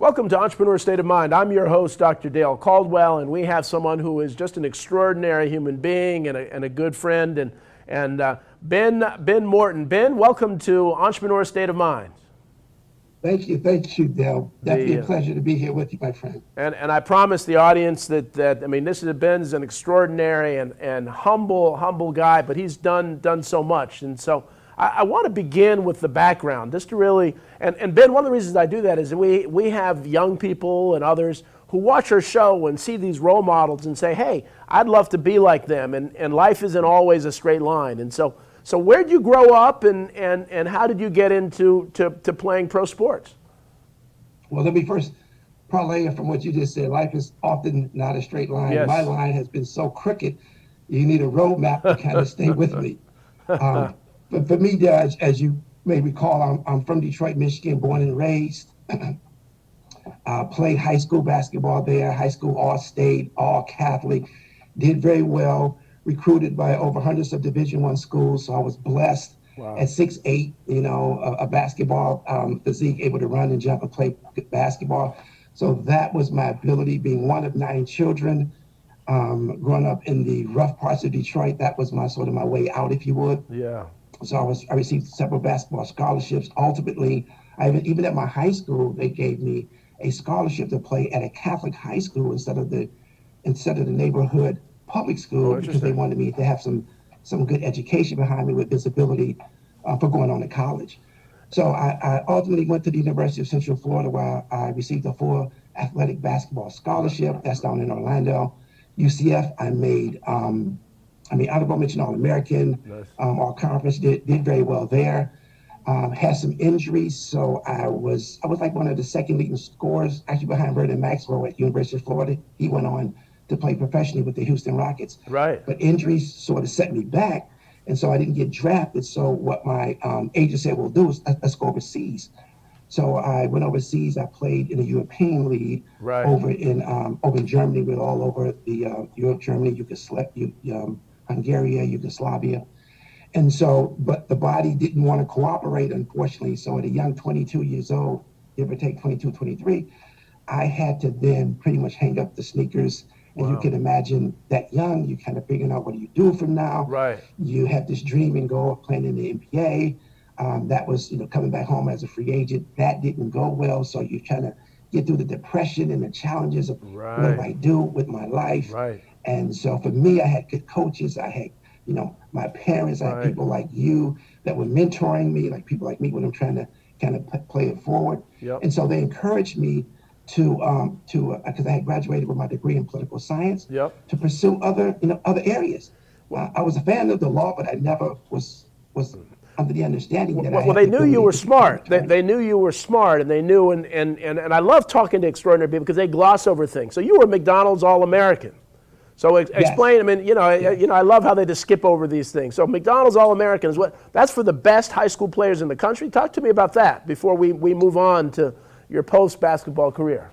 Welcome to Entrepreneur State of Mind. I'm your host, Dr. Dale Caldwell, and we have someone who is just an extraordinary human being and a good friend, and Ben Morton. Ben, welcome to Entrepreneur State of Mind. Thank you, Dale. Definitely a pleasure to be here with you, my friend. And I promise the audience that Ben's an extraordinary and humble guy, but he's done so much, and so I want to begin with the background, just to really, and Ben, one of the reasons I do that is we have young people and others who watch our show and see these role models and say, hey, I'd love to be like them, and life isn't always a straight line. And so where'd you grow up, and how did you get into playing pro sports? Well, let me first parlay from what you just said. Life is often not a straight line. Yes. My line has been so crooked, you need a roadmap to kind of stay with me. But for me, as you may recall, I'm from Detroit, Michigan, born and raised. Played high school basketball there, high school all-state, all-Catholic, did very well, recruited by over hundreds of Division I schools, so I was blessed. Wow. At 6'8", a basketball physique, able to run and jump and play basketball. So that was my ability, being one of 9 children. Growing up in the rough parts of Detroit, that was my way out, if you would. Yeah. So I received several basketball scholarships. Ultimately, even at my high school, they gave me a scholarship to play at a Catholic high school instead of the neighborhood public school, because they wanted me to have some good education behind me with visibility for going on to college. So I ultimately went to the University of Central Florida, where I received a full athletic basketball scholarship. That's down in Orlando. UCF, I made honorable mention All-American. Nice. All conference, did very well there. Had some injuries, so I was like one of the second leading scorers, actually behind Vernon Maxwell at University of Florida. He went on to play professionally with the Houston Rockets. Right. But injuries sort of set me back, and so I didn't get drafted. So what my agent said, we'll do is let's go overseas. So I went overseas. I played in the European League over in Germany. We were all over the Europe, Germany, Hungary, Yugoslavia. And so, but the body didn't want to cooperate, unfortunately. So at a young 22 years old, give or take 22, 23, I had to then pretty much hang up the sneakers. And you can imagine that young, you kind of figuring out, what do you do from now? Right. You have this dream and goal of playing in the NBA. That was, coming back home as a free agent. That didn't go well. So you're trying to get through the depression and the challenges of what do I do with my life? Right. And so for me, I had good coaches. I had, my parents. I had people like you that were mentoring me, like people like me when I'm trying to kind of play it forward. Yep. And so they encouraged me to because I had graduated with my degree in political science, to pursue other areas. Well, I was a fan of the law, but I never was under the understanding that they knew you were smart. They knew you were smart, and they knew, and I love talking to extraordinary people because they gloss over things. So you were McDonald's All-American. So explain. Yes. I love how they just skip over these things. So McDonald's All-American is that's for the best high school players in the country. Talk to me about that before we move on to your post-basketball career.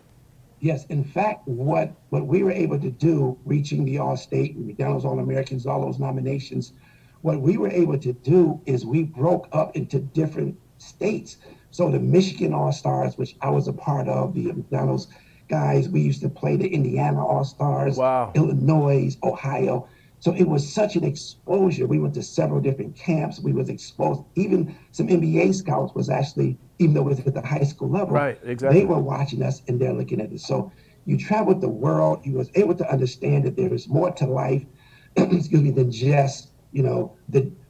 Yes, in fact, what we were able to do, reaching the All-State, McDonald's All-Americans, all those nominations, what we were able to do is we broke up into different states. So the Michigan All-Stars, which I was a part of, the McDonald's guys, we used to play the Indiana All-Stars, Illinois, Ohio. So it was such an exposure. We went to several different camps. We was exposed. Even some NBA scouts was actually, even though it was at the high school level, they were watching us and they're looking at it. So you traveled the world. You was able to understand that there is more to life, than just,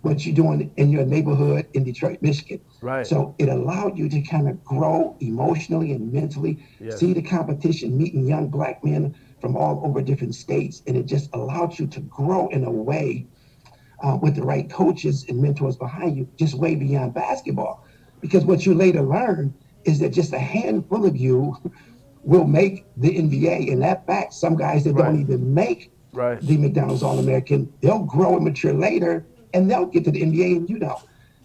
what you're doing in your neighborhood in Detroit, Michigan. Right. So it allowed you to kind of grow emotionally and mentally, see the competition, meeting young Black men from all over different states. And it just allowed you to grow in a way with the right coaches and mentors behind you, just way beyond basketball. Because what you later learn is that just a handful of you will make the NBA. And that fact, some guys that don't even make the McDonald's All-American, they'll grow and mature later, and they'll get to the NBA, and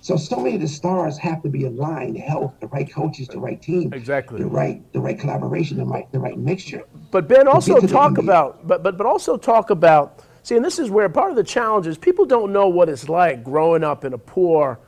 So many of the stars have to be aligned, help, the right coaches, the right team, the right collaboration, the right mixture. But Ben, also talk about, but also talk about, see, and this is where part of the challenge is people don't know what it's like growing up in a poor,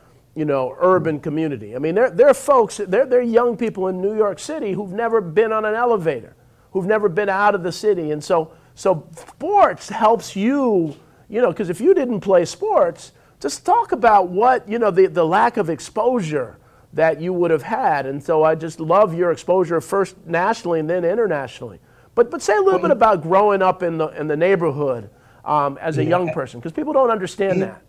urban community. I mean, they're folks, they're young people in New York City who've never been on an elevator, who've never been out of the city. And so sports helps you, because if you didn't play sports, just talk about what, the lack of exposure that you would have had. And so I just love your exposure first nationally and then internationally. But say a little bit about growing up in the neighborhood as a young person, because people don't understand that.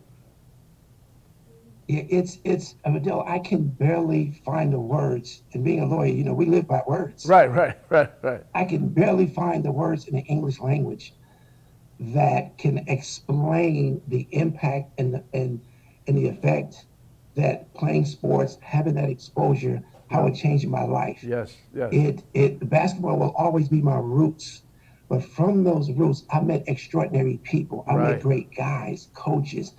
It's Adele, I can barely find the words. And being a lawyer, we live by words. Right. I can barely find the words in the English language that can explain the impact and the effect that playing sports, having that exposure, how it changed my life. Yes. Basketball will always be my roots. But from those roots, I met extraordinary people. I met great guys, coaches,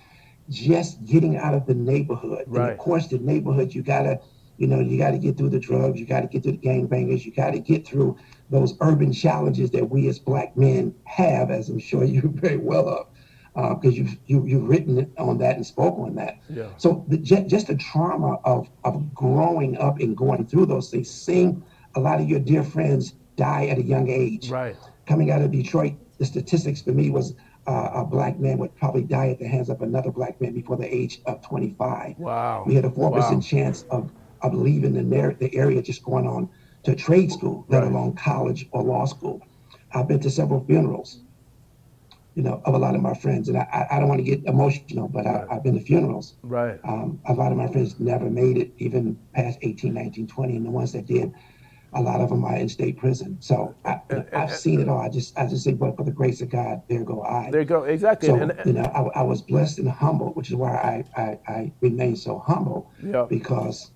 just getting out of the neighborhood. And of course, the neighborhood, you gotta get through the drugs, you gotta get through the gangbangers, you gotta get through those urban challenges that we as Black men have, as I'm sure you're very well of, because you've written on that and spoke on that. Yeah. So just the trauma of growing up and going through those things, seeing a lot of your dear friends die at a young age. Right. Coming out of Detroit, the statistics for me was a Black man would probably die at the hands of another Black man before the age of 25. Wow. We had a 4% chance of leaving the area, just going on to trade school, let alone college or law school. I've been to several funerals, of a lot of my friends, and I don't want to get emotional, but I've been to funerals. Right. A lot of my friends never made it, even past 18, 19, 20, and the ones that did, a lot of them are in state prison. So I've seen it all. I just say, but for the grace of God, there go I. There you go. Exactly. So, I was blessed and humble, which is why I remain so humble, because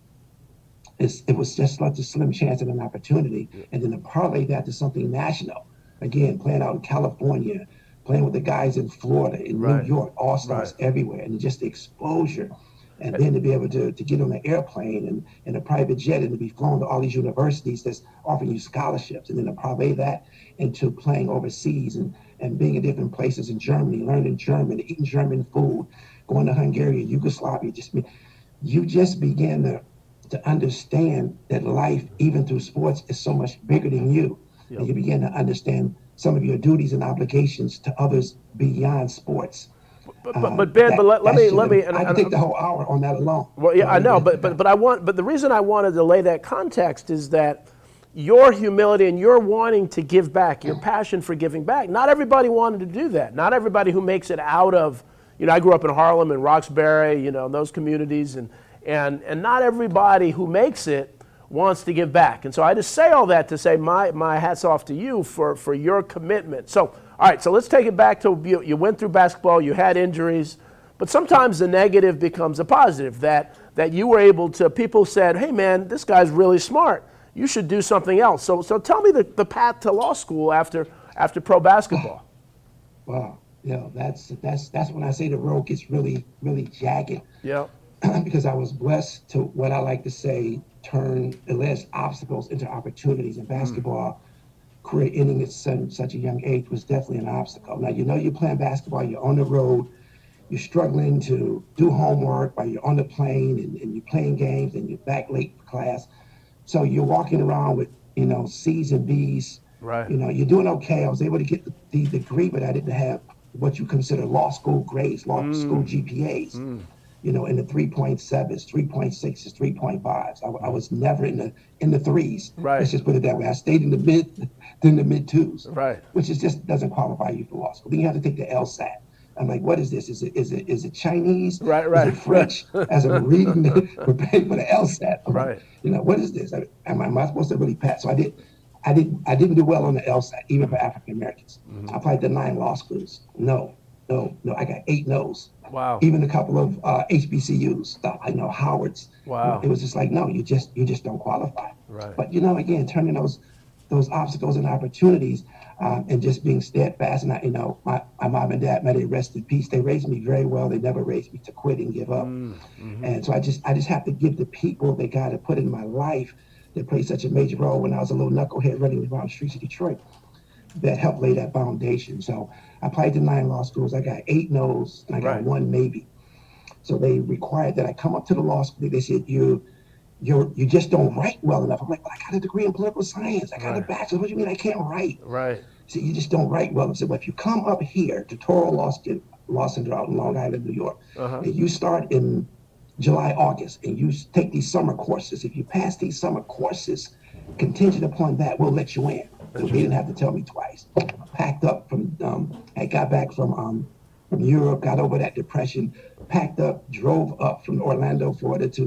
it was just such a slim chance and an opportunity. And then to parlay that to something national, again, playing out in California, playing with the guys in Florida, in New York, all-stars everywhere, and just the exposure. And then to be able to get on an airplane and a private jet and to be flown to all these universities that's offering you scholarships, and then to parlay that into playing overseas and being in different places in Germany, learning German, eating German food, going to Hungary, Yugoslavia. You just begin to understand that life, even through sports, is so much bigger than you. Yep. And you begin to understand some of your duties and obligations to others beyond sports. But Ben, let me. I can take the whole hour on that alone. Well, yeah, I know, but the reason I wanted to lay that context is that your humility and your wanting to give back, your passion for giving back. Not everybody wanted to do that. Not everybody who makes it out of, I grew up in Harlem and Roxbury, those communities, and not everybody who makes it wants to give back. And so I just say all that to say my hat's off to you for your commitment. So, all right, so let's take it back to you went through basketball, you had injuries, but sometimes the negative becomes a positive, that you were able to, people said, hey man, this guy's really smart. You should do something else. So tell me the path to law school after pro basketball. Wow, that's when I say the road gets really, really jagged. Yeah. Because I was blessed to, what I like to say, turn alleged obstacles into opportunities. In basketball, career ending at such a young age was definitely an obstacle. Now, you're playing basketball, you're on the road, you're struggling to do homework while you're on the plane, and you're playing games, and you're back late for class. So you're walking around with, C's and B's. Right. You're doing okay. I was able to get the degree, but I didn't have what you consider law school grades, law school GPAs. In the 3.7s, 3.6s, 3.5s. I was never in the threes. Right. Let's just put it that way. I stayed in the mid twos. Right. Which just doesn't qualify you for law school. Then you have to take the LSAT. I'm like, what is this? Is it Chinese? Right. Is it French? As I'm reading preparing for the LSAT. I'm right. Like, what is this? Am I supposed to really pass? So I didn't do well on the LSAT, even for African Americans. Mm-hmm. I applied to 9 law schools. No, I got 8 no's. Wow. Even a couple of HBCUs, Howard's. Wow. It was just like, no, you just don't qualify. Right. But again, turning those obstacles into opportunities, and just being steadfast. And my mom and dad, may they rest in peace, they raised me very well. They never raised me to quit and give up. Mm-hmm. And so I just have to give the people that God had put in my life that played such a major role when I was a little knucklehead running around the streets of Detroit, that helped lay that foundation. So I applied to 9 law schools. I got 8 no's and I got 1 maybe. So they required that I come up to the law school. They said, you just don't write well enough. I'm like, well, I got a degree in political science. I got a Right. bachelor's. What do you mean I can't write? Right. So you just don't write well. I said, well, if you come up here to Toro Law Center out in Long Island, New York, and you start in July, August, and you take these summer courses, if you pass these summer courses, contingent upon that, we'll let you in. So they didn't have to tell me twice. I packed up I got back from Europe, got over that depression, packed up, drove up from Orlando, Florida to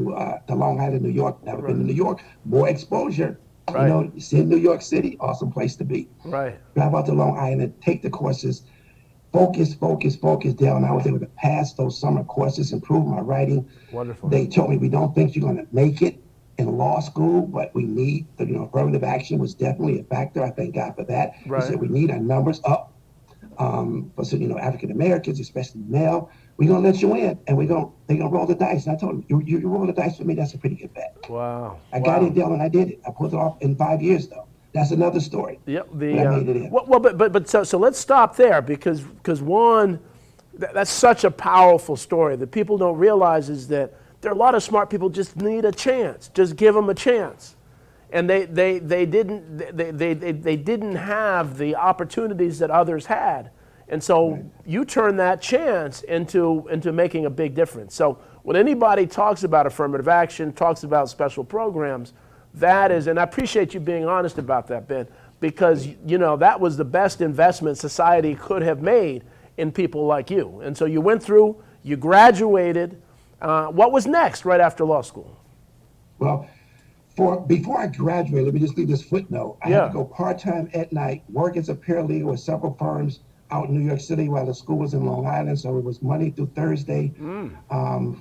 Long Island, New York. Never been to New York, more exposure. Right. You know, you see New York City, awesome place to be. Right. Drive out to Long Island, take the courses, focus down. I was able to pass those summer courses, improve my writing. Wonderful. They told me, we don't think you're going to make it in law school, but we need, affirmative action was definitely a factor. I thank God for that. Right. They said we need our numbers up for African Americans, especially male. We're going to let you in, and they're going to roll the dice. And I told them, you roll the dice for me, that's a pretty good bet. Wow. I got it down and I did it. I pulled it off in 5 years, though. That's another story. Yep. I made it in. Well, but so let's stop there because one, that's such a powerful story that people don't realize is that there are a lot of smart people just need a chance. Just give them a chance, and they didn't have the opportunities that others had, and so you turn that chance into making a big difference. So when anybody talks about affirmative action, talks about special programs, that is, and I appreciate you being honest about that, Ben, because that was the best investment society could have made in people like you. And so you went through, you graduated. What was next right after law school? Well, before I graduated, let me just leave this footnote. I had to go part-time at night, work as a paralegal with several firms out in New York City while the school was in Long Island. So it was Monday through Thursday,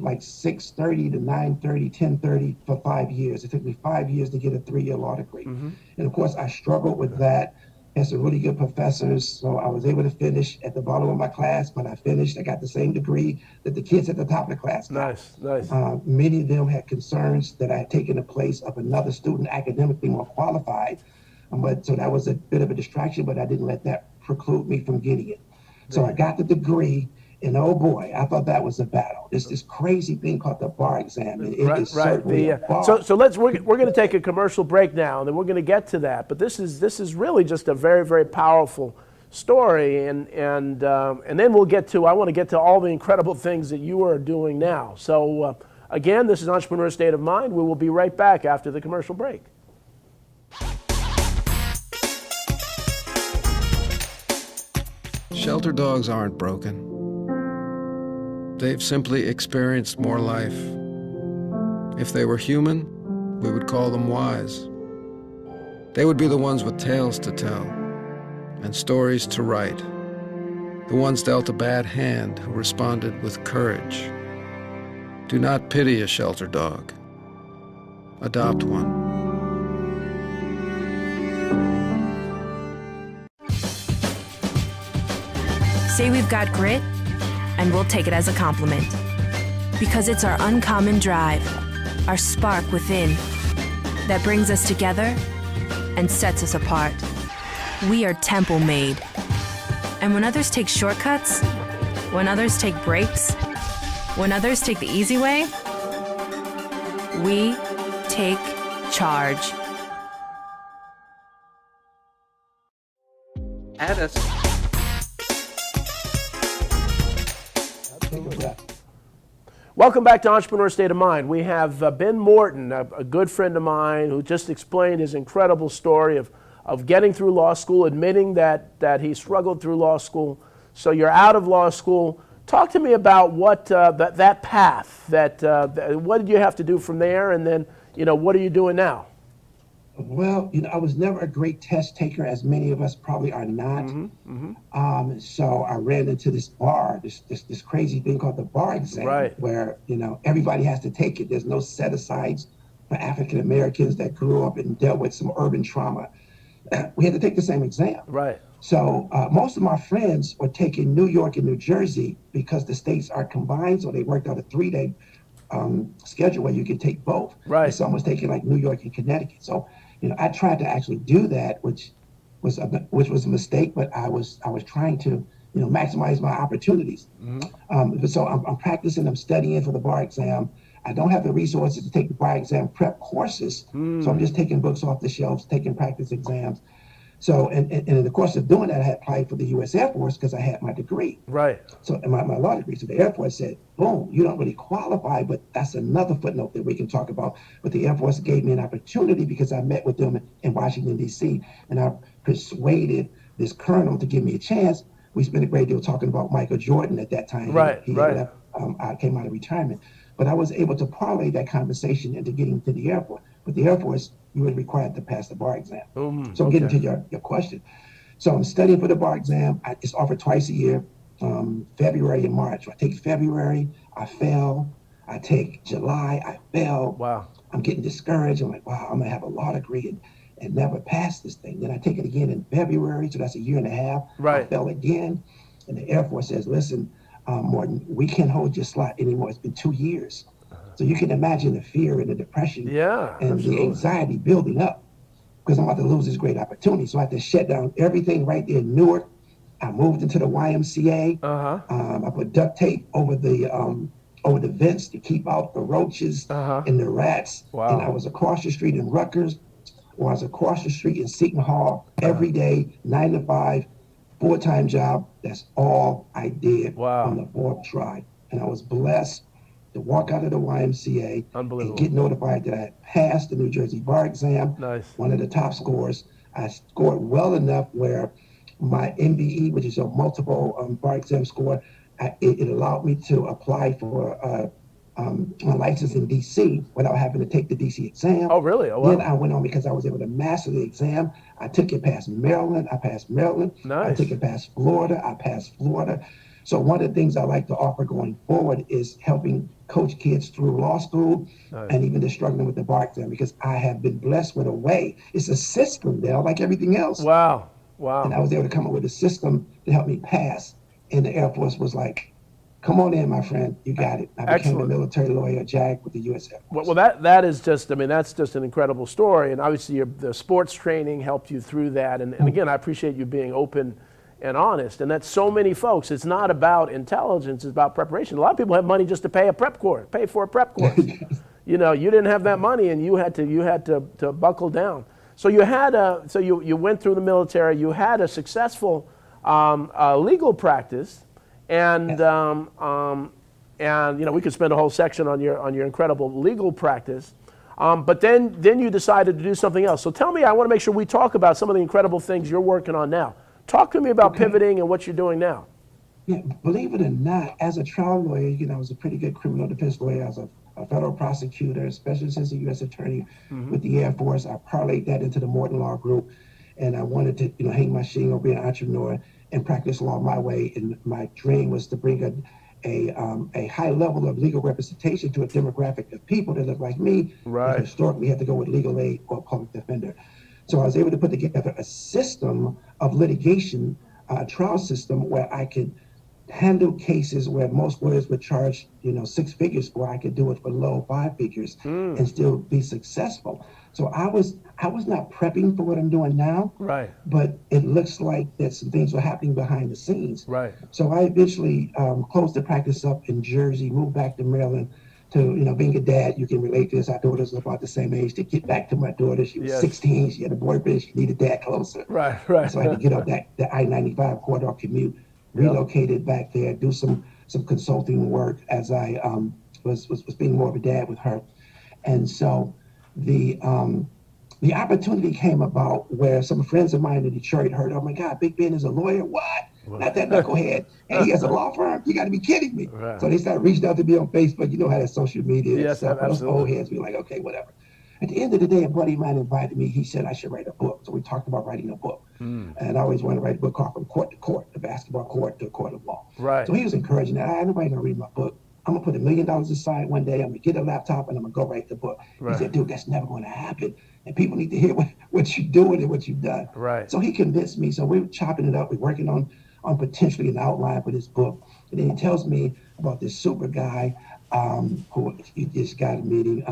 like 6:30 to 9:30, 10:30 for 5 years. It took me 5 years to get a 3-year law degree. And of course, I struggled with that. Had some really good professors, so I was able to finish at the bottom of my class. When I finished, I got the same degree that the kids at the top of the class got. Nice. Many of them had concerns that I had taken the place of another student academically more qualified. So that was a bit of a distraction, but I didn't let that preclude me from getting it. So I got the degree, and oh boy, I thought that was a battle. There's this crazy thing called the bar exam, and it is certainly a bar. So we're going to take a commercial break now, and then we're going to get to that. But this is really just a very, very powerful story, and then we'll get to, I want to get to all the incredible things that you are doing now. So again, this is Entrepreneur State of Mind. We will be right back after the commercial break. Shelter dogs aren't broken. They've simply experienced more life. If they were human, we would call them wise. They would be the ones with tales to tell and stories to write, the ones dealt a bad hand who responded with courage. Do not pity a shelter dog. Adopt one. Say we've got grit, and we'll take it as a compliment. Because it's our uncommon drive, our spark within, that brings us together and sets us apart. We are temple made. And when others take shortcuts, when others take breaks, when others take the easy way, we take charge. Add us. Take a breath. Welcome back to Entrepreneur State of Mind. We have Ben Morton, a good friend of mine, who just explained his incredible story of getting through law school, admitting that he struggled through law school. So you're out of law school. Talk to me about what that path, what did you have to do from there, and then what are you doing now? Well, I was never a great test taker, as many of us probably are not. So I ran into this bar, this crazy thing called the bar exam, where everybody has to take it. There's no set asides for African Americans that grew up and dealt with some urban trauma. We had to take the same exam. Right. So most of my friends were taking New York and New Jersey because the states are combined. So they worked out a 3-day schedule where you could take both. Right. And some was taking like New York and Connecticut. So I tried to actually do that, which was a mistake, but I was trying to maximize my opportunities. So I'm practicing, I'm studying for the bar exam. I don't have the resources to take the bar exam prep courses, so I'm just taking books off the shelves, taking practice exams. So, and in the course of doing that, I had applied for the U.S. Air Force because I had my degree. Right. So, and my law degree. So the Air Force said, boom, you don't really qualify, but that's another footnote that we can talk about. But the Air Force gave me an opportunity because I met with them in Washington, D.C., and I persuaded this colonel to give me a chance. We spent a great deal talking about Michael Jordan at that time. Right, He right. left, I came out of retirement. But I was able to parlay that conversation into getting to the Air Force. But the Air Force, you were required to pass the bar exam. So I'm getting to your question. So I'm studying for the bar exam. It's offered twice a year, February and March. So I take February, I fail. I take July, I fail. Wow. I'm getting discouraged. I'm like, wow, I'm gonna have a law degree and never pass this thing. Then I take it again in February, so that's a year and a half. Right. I fail again, and the Air Force says, listen, Morton, we can't hold your slot anymore. It's been 2 years. So you can imagine the fear and the depression and absolutely. the anxiety building up because I'm about to lose this great opportunity. So I had to shut down everything right there in Newark. I moved into the YMCA. I put duct tape over the vents to keep out the roaches and the rats. Wow. And I was across the street in Rutgers, or I was across the street in Seton Hall every day, 9 to 5, full-time job. That's all I did on the fourth try. And I was blessed to walk out of the YMCA and get notified that I had passed the New Jersey bar exam. Nice. One of the top scores. I scored well enough where my MBE, which is a multiple bar exam score, it allowed me to apply for my license in DC without having to take the DC exam. Oh, really? Oh, wow. Then I went on because I was able to master the exam. I took it past Maryland. I passed Maryland. Nice. I took it past Florida. I passed Florida. So one of the things I like to offer going forward is helping coach kids through law school and even the struggling with the bar exam, because I have been blessed with a way. It's a system there, like everything else. Wow. Wow. And I was able to come up with a system to help me pass. And the Air Force was like, come on in, my friend. You got it. I became a military lawyer, JAG, with the U.S. Air Force. Well, that is just, I mean, that's just an incredible story. And obviously the sports training helped you through that. And again, I appreciate you being open and honest. And that's so many folks. It's not about intelligence, it's about preparation. A lot of people have money just to pay for a prep course. You didn't have that money and you had to buckle down. So you went through the military, you had a successful legal practice, and we could spend a whole section on your incredible legal practice. But then you decided to do something else. So tell me, I want to make sure we talk about some of the incredible things you're working on now. Talk to me about pivoting and what you're doing now. Yeah, believe it or not, as a trial lawyer, I was a pretty good criminal defense lawyer. I was a federal prosecutor, special assistant U.S. attorney with the Air Force. I parlayed that into the Morton Law Group, and I wanted to, hang my shingle, be an entrepreneur, and practice law my way. And my dream was to bring a high level of legal representation to a demographic of people that look like me. Right. That historically had to go with legal aid or public defender. So I was able to put together a system of litigation, a trial system where I could handle cases where most lawyers would charge, 6 figures for. I could do it for low 5 figures and still be successful. So I was not prepping for what I'm doing now, right? But it looks like that some things were happening behind the scenes, right? So I eventually closed the practice up in Jersey, moved back to Maryland. To being a dad, you can relate to this. Our daughters are about the same age. To get back to my daughter, she was 16. She had a boyfriend. She needed dad closer. Right. So I had to get up that I-95 corridor commute, relocated back there, do some consulting work as I was being more of a dad with her, and so the opportunity came about where some friends of mine in Detroit heard, oh my God, Big Ben is a lawyer. What? Not that knucklehead. And he has a law firm. You got to be kidding me. Right. So they started reaching out to me on Facebook. You know how that social media and stuff. Those old heads be like, okay, whatever. At the end of the day, a buddy of mine invited me. He said I should write a book. So we talked about writing a book. And I always wanted to write a book called From Court to Court, the basketball court to a court of law. Right. So he was encouraging that. Nobody's going to read my book. I'm going to put $1 million aside one day. I'm going to get a laptop and I'm going to go write the book. Right. He said, dude, that's never going to happen. And people need to hear what you're doing and what you've done. Right. So he convinced me. So we were chopping it up. We're working on potentially an outline for this book. And then he tells me about this super guy who he just got a meeting,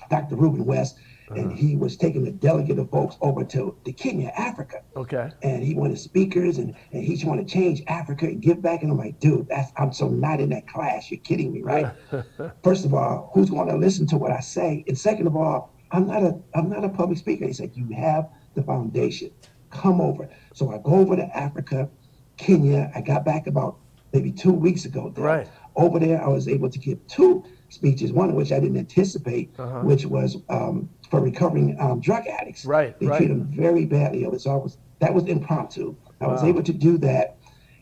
Dr. Reuben West. and he was taking a delegate of folks over to Kenya, Africa. Okay. And he wanted speakers, and he just wanted to change Africa and give back. And I'm like, dude, I'm so not in that class. You're kidding me, right? First of all, who's going to listen to what I say? And second of all, I'm not a public speaker. He said, you have the foundation. Come over. So I go over to Africa, Kenya. I got back about maybe 2 weeks ago. Right. Over there, I was able to give 2 speeches, one of which I didn't anticipate, which was for recovering drug addicts. Right. They treat them very badly. That was impromptu. I was able to do that,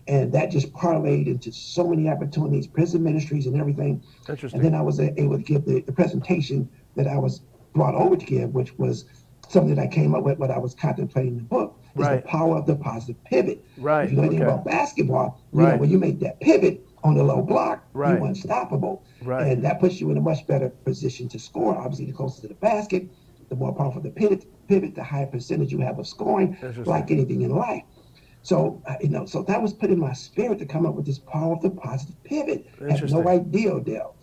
and that just parlayed into so many opportunities, prison ministries and everything. Interesting. And then I was able to give the presentation that I was brought over to give, which was something that I came up with, what I was contemplating in the book, is the power of the positive pivot. Right. If you know anything about basketball, you know, when you make that pivot on the low block, you're unstoppable. Right. And that puts you in a much better position to score. Obviously, the closer to the basket, the more powerful the pivot, the higher percentage you have of scoring, like anything in life. So, so that was put in my spirit to come up with this power of the positive pivot. I had no idea, Dale,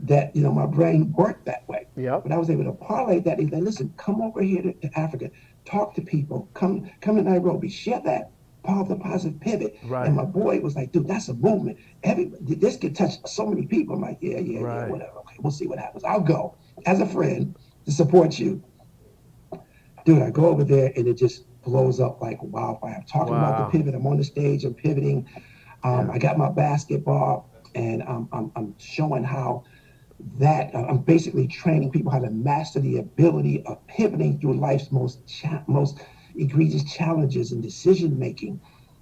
that, my brain worked that way. Yep. But I was able to parlay that and say, listen, come over here to Africa, talk to people, come to Nairobi, share that power of the positive pivot. Right. And my boy was like, dude, that's a movement. This could touch so many people. I'm like, yeah, whatever. Okay, we'll see what happens. I'll go as a friend to support you. Dude, I go over there and it just blows up like wildfire. I'm talking about the pivot. I'm on the stage. I'm pivoting. I got my basketball, and I'm showing how that I'm basically training people how to master the ability of pivoting through life's most egregious challenges and decision making,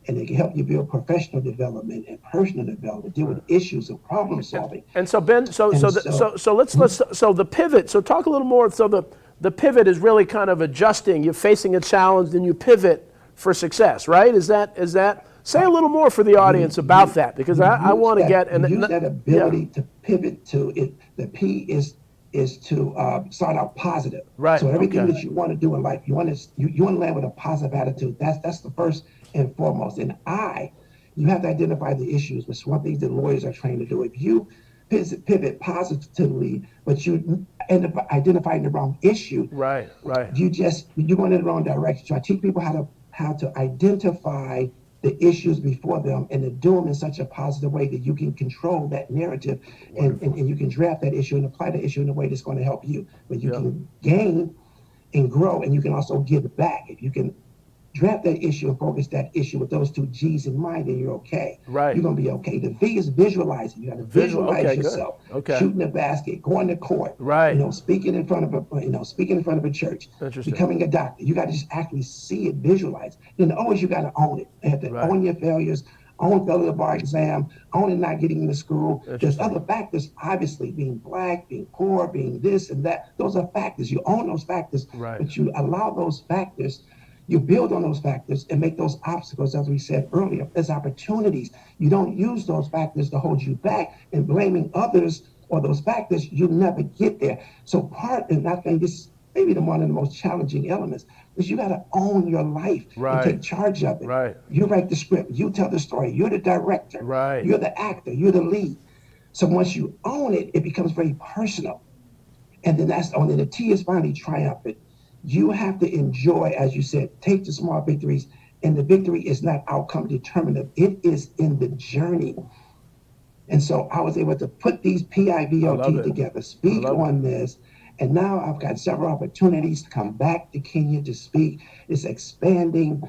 and it can help you build professional development and personal development, deal with issues and problem solving. And so Ben, so the pivot. So talk a little more. So the pivot is really kind of adjusting. You're facing a challenge, then you pivot for success, right? Is that? Say a little more for the audience about that, because I want to get and use that ability to pivot to it. The P is to start out positive. Right. So everything that you want to do in life, you want to land with a positive attitude. That's the first and foremost. And you have to identify the issues, which is one thing that lawyers are trained to do. If you pivot positively, but you end up identifying the wrong issue, right, you're going in the wrong direction. So I teach people how to identify the issues before them and to do them in such a positive way that you can control that narrative and you can draft that issue and apply the issue in a way that's going to help you. But you can gain and grow, and you can also give back. If you can draft that issue and focus that issue with those 2 G's in mind, then you're okay. Right. You're going to be okay. The V is visualizing. You got to visualize yourself. Okay. Shooting the basket, going to court. Right. Speaking in front of a church. Interesting. Becoming a doctor. You got to just actually see it, visualize. Then the O is you got to own it. You have to own your failures, own failing the bar exam, own it not getting into school. There's other factors, obviously, being black, being poor, being this and that. Those are factors. You own those factors, but you allow those factors. You build on those factors and make those obstacles, as we said earlier, as opportunities. You don't use those factors to hold you back, and blaming others or those factors, you never get there. So and I think this is maybe one of the most challenging elements, is you got to own your life and take charge of it. Right. You write the script, you tell the story, you're the director, you're the actor, you're the lead. So once you own it, it becomes very personal. And then then the T is finally triumphant. You have to enjoy, as you said, take the small victories, and the victory is not outcome determinative. It is in the journey. And so I was able to put these PIVOT together, speak on this, and now I've got several opportunities to come back to Kenya to speak. It's expanding.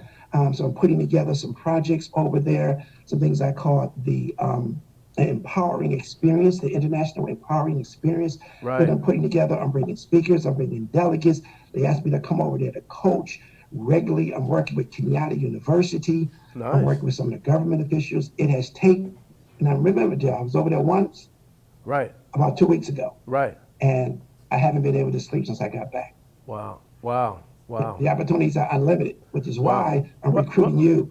So I'm putting together some projects over there, some things I call the empowering experience, the international empowering experience that I'm putting together. I'm bringing speakers, I'm bringing delegates. They asked me to come over there to coach regularly. I'm working with Kenyatta University. I'm working with some of the government officials. It has taken, and I remember, I was over there once, about 2 weeks ago. And I haven't been able to sleep since I got back. Wow. The opportunities are unlimited, which is why I'm recruiting you.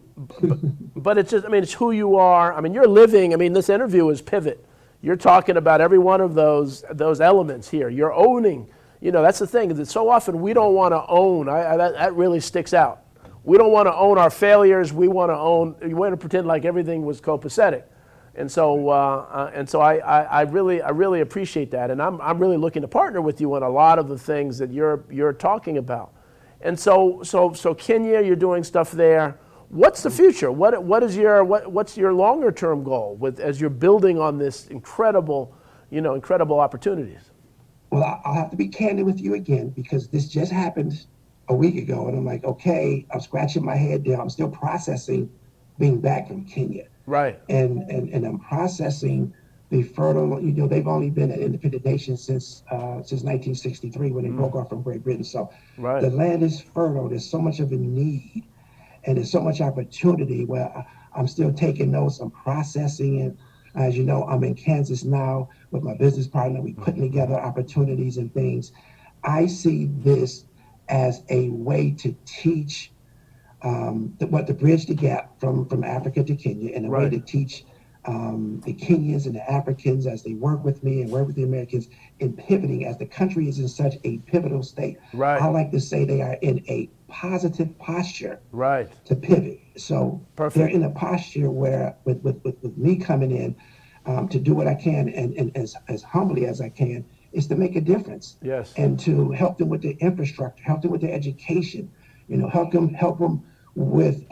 But it's just, it's who you are. You're living, this interview is pivot. You're talking about every one of those elements here. You're owning, that's the thing, is that so often we don't want to own. That really sticks out. We don't want to own our failures. We want to pretend like everything was copacetic. And so I really appreciate that, and I'm really looking to partner with you on a lot of the things that you're talking about. And so Kenya, you're doing stuff there. What's the future? What's your longer term goal as you're building on this incredible opportunities? Well, I'll have to be candid with you again because this just happened a week ago, and I'm like, okay, I'm scratching my head down. I'm still processing being back from Kenya. Right. And I'm processing the fertile, they've only been an independent nation since 1963 when they broke off from Great Britain. So Right. the land is fertile. There's so much of a need and there's so much opportunity where I'm still taking notes. I'm processing it. As you know, I'm in Kansas now with my business partner. We're putting together opportunities and things. I see this as a way to teach to bridge the gap from Africa to Kenya, and a way to teach the Kenyans and the Africans as they work with me and work with the Americans in pivoting, as the country is in such a pivotal state. Right. I like to say they are in a positive posture to pivot. So Perfect. they're in a posture where with me coming in to do what I can and as humbly as I can is to make a difference. Yes. And to help them with their infrastructure, help them with their education, help them with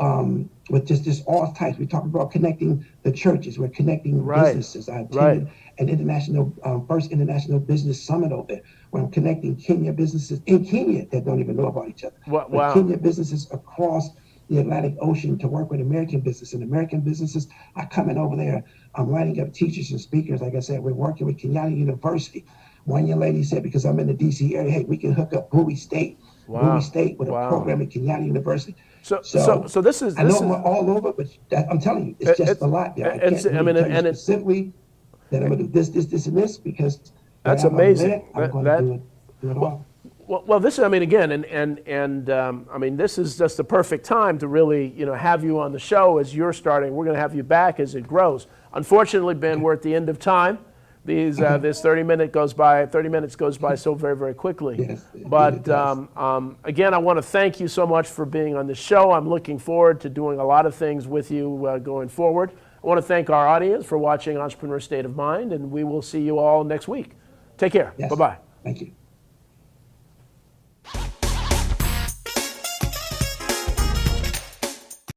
just all types. We talk about connecting the churches. We're connecting businesses. I attended an first international business summit over there, where I'm connecting Kenya businesses in Kenya that don't even know about each other. Wow. But Kenya businesses across the Atlantic Ocean to work with American business, and American businesses are coming over there. I'm lining up teachers and speakers. Like I said, we're working with Kenyatta University. One young lady said, because I'm in the DC area, hey, we can hook up Bowie State with a program at Kenyatta University. So this is. I know I'm all over, but I'm telling you, it's just a lot there. I can't tell you specifically that I'm going to do this, and this, because that's amazing. I'm going to do it all. Well, this is, again, and this is just the perfect time to really, have you on the show as you're starting. We're going to have you back as it grows. Unfortunately, Ben, we're at the end of time. This 30 minutes goes by so very, very quickly. Yes, but again, I want to thank you so much for being on the show. I'm looking forward to doing a lot of things with you going forward. I want to thank our audience for watching Entrepreneur State of Mind, and we will see you all next week. Take care. Yes. Bye-bye. Thank you.